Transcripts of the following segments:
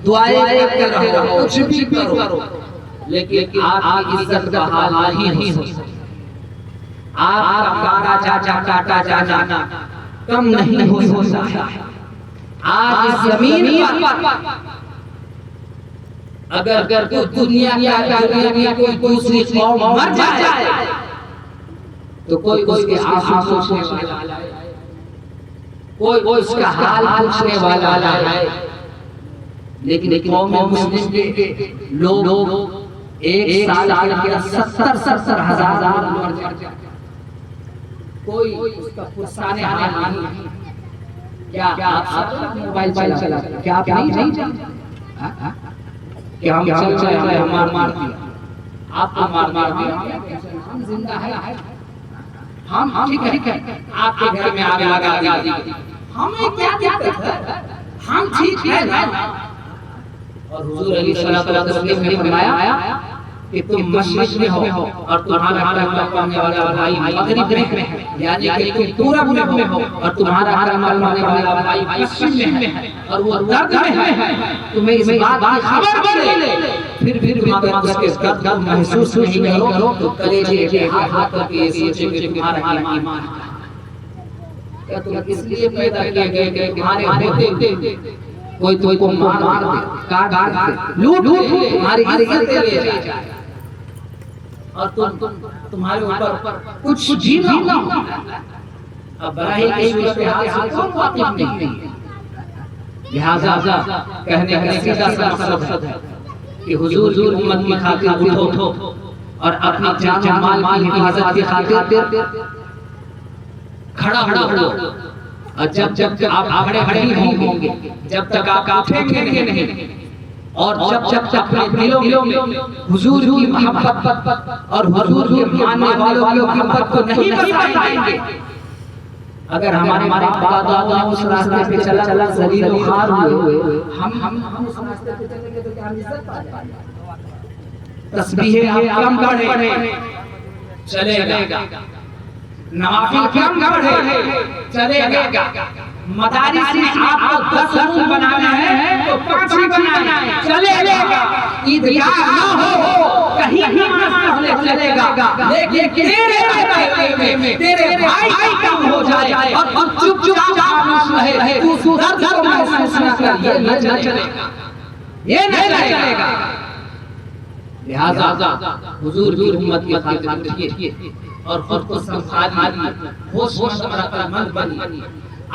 दुआएं कर रहो, कुछ भी करो, लेकिन आपकी इज्जत का हाल नहीं हो सकता। आपका काटा जाना कम नहीं हो सकता। आज इस जमीन पर अगर कोई दुनिया की कोई दूसरी कौम मर जाए तो कोई उसके आंसू पूछने वाला है, कोई उसका हाल पूछने वाला है। लेकिन कौम मुस्लिम के लोग एक साल के 70 हजार मर जाते, कोई उसका पुरसाने हाल नहीं। क्या आप मोबाइल चला, क्या आप नहीं जानते कि हम चल मार दिया, आपको मार दिया, हम जिंदा है, हम ठीक है, आपके घर में आग लगा दी, हमें क्या दिक्कत है, हम ठीक है ना। और हुजूर अली सल्लल्लाहु अलैहि वसल्लम ने फरमाया कि तुम मशरिक में हो और तुम्हारा कलमा पढ़ने वाला भाई मगरिब में है, यानी कि तुम पूरब में हो और तुम्हारा कलमा पढ़ने वाला भाई पश्चिम में है, और वो दर्द में है, तुम्हें इस बात की खबर मिले, फिर मगर उसके दर्द महसूस नहीं करो तो कलेजे के हाथ करके सोचो कि तुम्हारा ईमान क्या तुम इसलिए पैदा किए गए कि तुम्हारे होते कोई को मार दे, काट दे, लूट दे, तुम्हारी इज्जत ले जाए और तुम्हारे ऊपर कुछ भी ना हो। अब बड़ा ही सूरत हाल से कौन वाकिफ नहीं है। लिहाजा कहने का सीधा सा मकसद है कि हुजूर उम्मत की खातिर उठो और अपनी जान माल की हिफाजत की खातिर खड़ा हो। और जब आप खड़े नहीं होंगे, जब तक आप उठेंगे नहीं, और जब तक अपने दिलों में हुजूर की मोहब्बत और हुजूर के मानने वालों की मोहब्बत को नहीं बसाएंगे, अगर हमारे बाप दादा उस रास्ते पे चला जलील और खार हुए, हम उस रास्ते पे चलेंगे तो क्या इज्जत पा जाएगी। तस्बीहें आप कम पढ़े चलेगा, नवाफिल कम पढ़े चलेगा, मदारिस में आपको 10 रूम बनाना है तो 5 ही बनाना है, चलेगा। ईदगाह ना हो कहीं नमाज पढ़ने चलेगा, लेकिन तेरे भाई कम हो जाए और चुपचाप खामोश रहे, तू दर्द को महसूस न कर, ये न चलेगा, ये न चलेगा। लिहाजा हुजूर की उम्मत की खातिर उठिए और खुद को संभालिए, होश अकलमंद बनिए।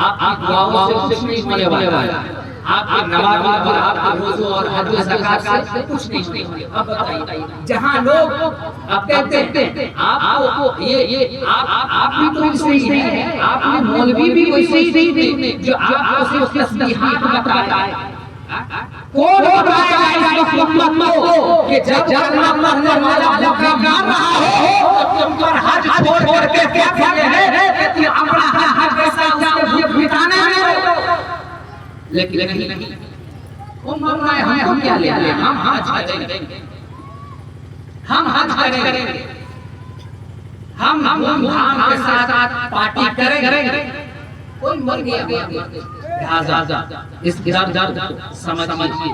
आपकी दुआओं से कुछ नहीं होने वाला है, आपके नमाज़ और आपके रोज़े और हज और ज़कात से कुछ नहीं होगा। अब बताइए, जहाँ लोग अब कहते हैं आपको ये आप भी तो सही नहीं है, आपने मौलवी भी कोई सही नहीं जो आपको सिर्फ तस्बीहात बताए। कौन बताएगा इस उम्मत को कि जब कलमा पढ़ने वाला धक्का मार रहा हो तो तुम पर हज छोड़ के क्या है कि अपना हज कैसा उसके बिताना है। लेकिन उम्मत में हम क्या ले लें, हम हज करेंगे, हम हज करेंगे, हम धूमधाम के साथ पार्टी करेंगे। कोई मर गया, लिहाजा इस दर्द को समझिए,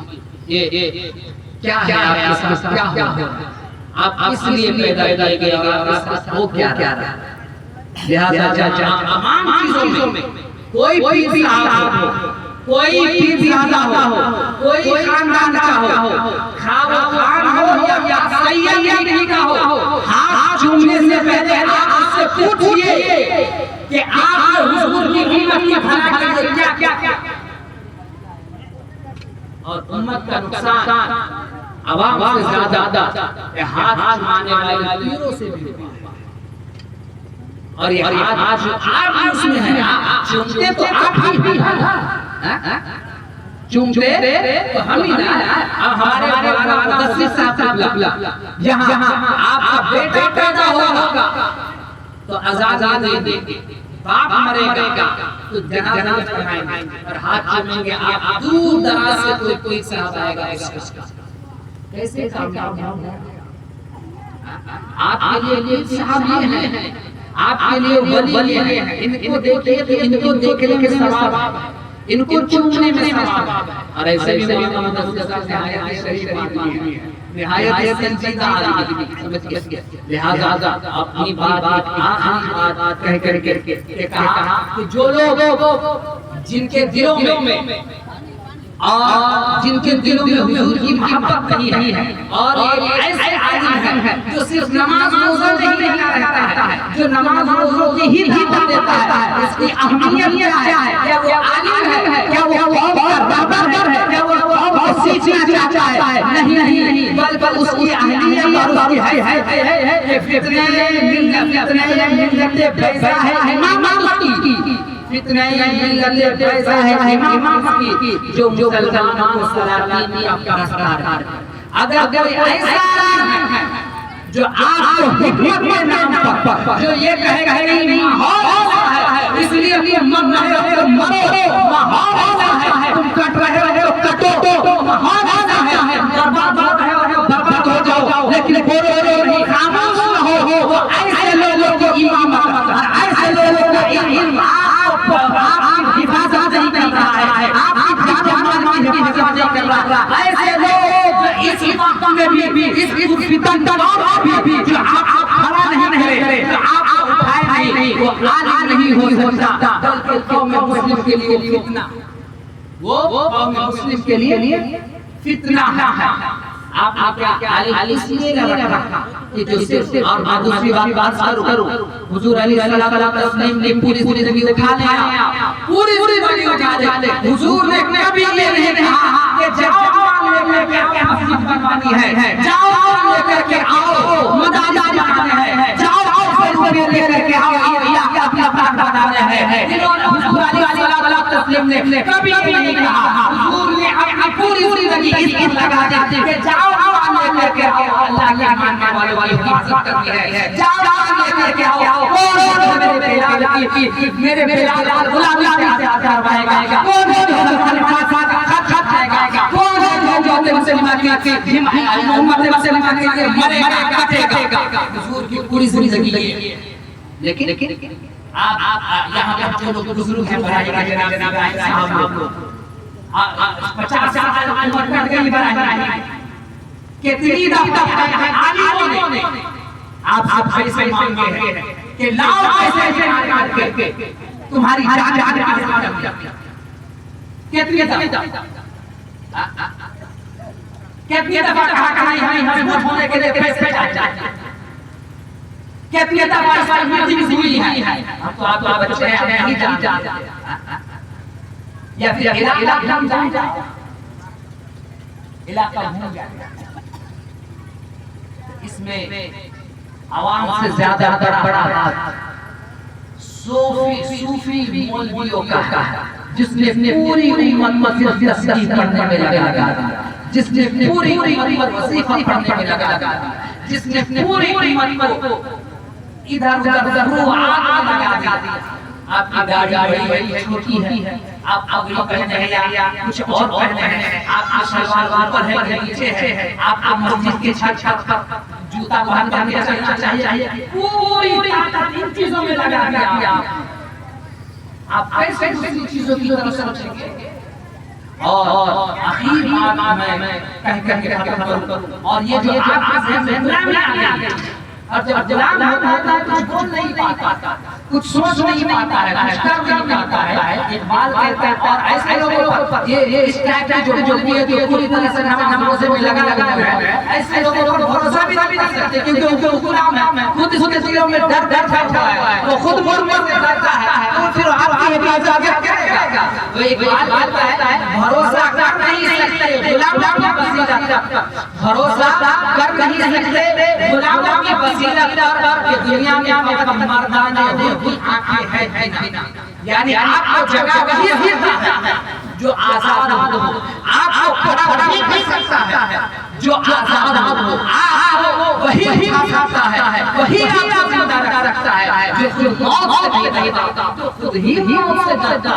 ये क्या है आपके साथ, क्या हो, आप इसलिए पैदा किए गए, हो क्या रहा। लिहाजा तमाम चीजों में कोई भी हो, कोई भी ज्यादा हो, कोई खानदान का हो, खान हो या सैयद का हो, हाथ चूमने से पहले आप उससे पूछिए कि आप हुजूर की उम्मत की भलाई के लिए क्या और उम्मत का नुकसान अवाम से ज्यादा हाथ मारने वाले तीरों से भी और ये आज आप उसमें है, चूमते तो आप ही हैं, चूमते तो हम ही ना। हमारे मौलाना मुदस्सिर साहब यहाँ आपका बेटा पैदा होगा तो आजाद देंगे, बाप मरेगा तो जनाजा पढ़ाएंगे और हाथ चूमेंगे, आप दूर दराज से कोई साहब आएगा उसका कैसे काम है। आपके लिए साहब ये हैं, आपके लिए वली हैं, इनको देखिए तो इनको देखने के सवाब इनको चूमने में सवाब है। और ऐसे भी निहायत संजीदा आदमी, समझ गए। लिहाजा अपनी बात आखिरी बात कह करके कहा कि जो लोग जिनके दिलों में और जिनके दिलों में हुजूर की मोहब्बत नहीं है, और ऐसे आदमी है जो सिर्फ नमाज रोजा नहीं करता है, जो नमाज रोजा की ही दावत देता है, इसकी अहमियत क्या है? क्या वो आलिम है? क्या वो कौम का रहबर है? क्या वो कौम को सीखना चाहता है? नहीं, बल्कि उसकी अहमियत और उसकी है फितने मिलत पैसा है इमाम की, फितने मिलत पैसा है इमाम की, जो मुसलमानों को सलामी का रास्ता। अगर ऐसा है जो आपको हिकमत के नाम पर जो ये कहेगा कि माहौल है इसलिए मरो, माहौल है तुम कट रहे हो कटो, माहौल है बर्बाद हो जाओ, लेकिन बोलो नहीं, खामोश रहो। ऐसे लोगों की इमामत, ऐसे लोगों का इल्म आपकी हिफाजत नहीं कर रहा है, आपकी जान की हिफाजत नहीं कर रहा। ऐसे लोग इस वक्त में भी इस फितन भी जो आप खड़ा नहीं करे, आप उठाए नहीं, वो आलिम नहीं हो सकता, बल्कि कौम मुस्लिम के लिए फितना, वो कौम मुस्लिम के लिए फितना है। आप क्या इसलिए रखा कि जो सिर्फ और दूसरी बात करूं, हुजूर अली सल्लल्लाहु अलैहि वसल्लम ने पूरी जिंदगी उठा लिया, पूरी जिंदगी उठा ले। हुजूर ने कभी ये नहीं कहा कि जाओ लेके क्या मस्जिद बनवानी है, जाओ लेकर के आओ मदारी बनाने हैं, जाओ लेकर के आओ अपना बनाने हैं। इन्होंने हुजूर अली सल्लल्लाहु अलैहि वसल्लम ने कभी नहीं कहा। हुजूर ने अपनी पूरी जिंदगी इसमें लगा दी कि जाओ लेकर के आओ, अल्लाह के मानने वालों की हिफाजत करनी है, जाओ लेकर के आओ। कौन मेरे बिलाल गुलामी से आजाद रहेगा? कौन खत खाएगा? कौन जो मुसलमा की उम्मत मुसलमा के मरेगा काटेगा? हुजूर की पूरी जिंदगी। लेकिन आप यहाँ पे जो लोग बुजुर्ग हैं, जनाब साहब लोग 50 साल उम्र कट गई, कितनी दफा आलिमों ने आप पैसे मांगे हैं कि लाओ पैसे निकाल के तुम्हारी जान कितनी दफा कहा हमें वोट होने के लिए पैसे चाहिए, कितनी दफा इस पर मीटिंग हुई है। अब तो आप बच्चे हैं, नहीं जानते, या फिर इलाका घूम गया। इसमें आवाम से ज्यादा बड़ा सूफी मौलवियों का है, जिसने पूरी उम्मत तस्बीह पढ़ने में लगा दिया, जिसने पूरी उम्मत वजीफा पढ़ने में लगा दिया, जिसने पूरी उम्मत को इधर उधर लगा दिया। आपकी दाढ़ी बड़ी छोटी है, आप पगड़ी पहने हैं या कुछ और पहने हैं, आपका सलवार ऊपर है या नीचे है, आपका मस्जिद के छत पर जूता पहन के चलना चाहिए, पूरी ताकत इन चीजों में लगा दिया। आप कैसे दूसरी चीजों की तरफ सोचेंगे? और आखिर बात मैं कह के खत्म करूं, और ये जो आपके ज़हन में आ गई, और जब गुलाम होता है कुछ बोल नहीं पाता, कुछ सोच नहीं पाता है, कुछ कर नहीं पाता है, इकबाल कहता है। और ऐसे लोगों पर ये इस टाइप की जो भी है जो पूरी तरह से नमाज़ों में लगा है, ऐसे लोगों पर भरोसा भी नहीं कर सकते, क्योंकि उनके गुलाम है, खुद दिलों में डर बैठा हुआ है, वो खुद मुर्मर से डरता है, तो फिर आपकी हिफाजत करेगा। वो इकबाल कहता है भरोसा कर नहीं सकते गुलाम की वसीला, भरोसा कर नहीं सकते गुलाम की वसीला पर दुनिया में मर्दाना आंखें है ना, यानी आपको जगह वही है जो आजाद हो, आपको खड़ा नहीं कर सकता है जो आजाद हो, आपको वही खा सकता है, वही आपको जिंदा रखता है, जो खुद मौत से नहीं डरता, जो खुद ही मौत से डरता,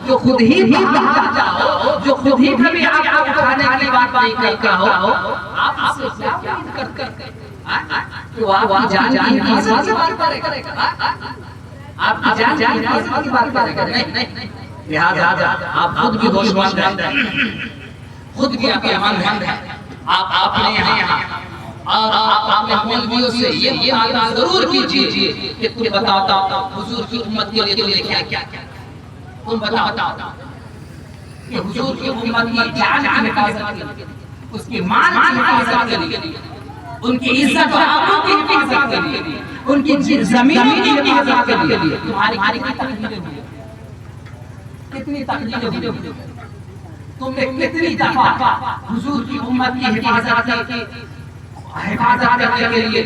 जो खुद ही भागता हो, जो खुद ही कभी आपको उठाने की बात नहीं करता हो। आप इससे क्या उम्मीद करते हैं? तो आपकी जान की हिफाजत की बात करेगा, आपकी जान की हिफाजत की बात करेगा? नहीं, लिहाजा आप खुद भी होशमंद हैं, खुद भी अक्लमंद हैं। आप अपने यहाँ और आप अपने मौलवियों से ये मुतालबा जरूर कीजिए कि तुम बताओ हुजूर की उम्मत के लिए तुमने क्या क्या किया। तुम बताओ कि हुजूर की उम्मत की जान की हिफाजत के लिए, उसकी माल की हिफाजत के लिए, उनकी इज्जत और आबरू की हिफाजत के लिए, उनकी जमीन की हिफाजत के लिए तुम्हारी कितनी तकलीफ हुई। तुमने कितनी दफा हुजूर की उम्मत की हिफाजत करने के लिए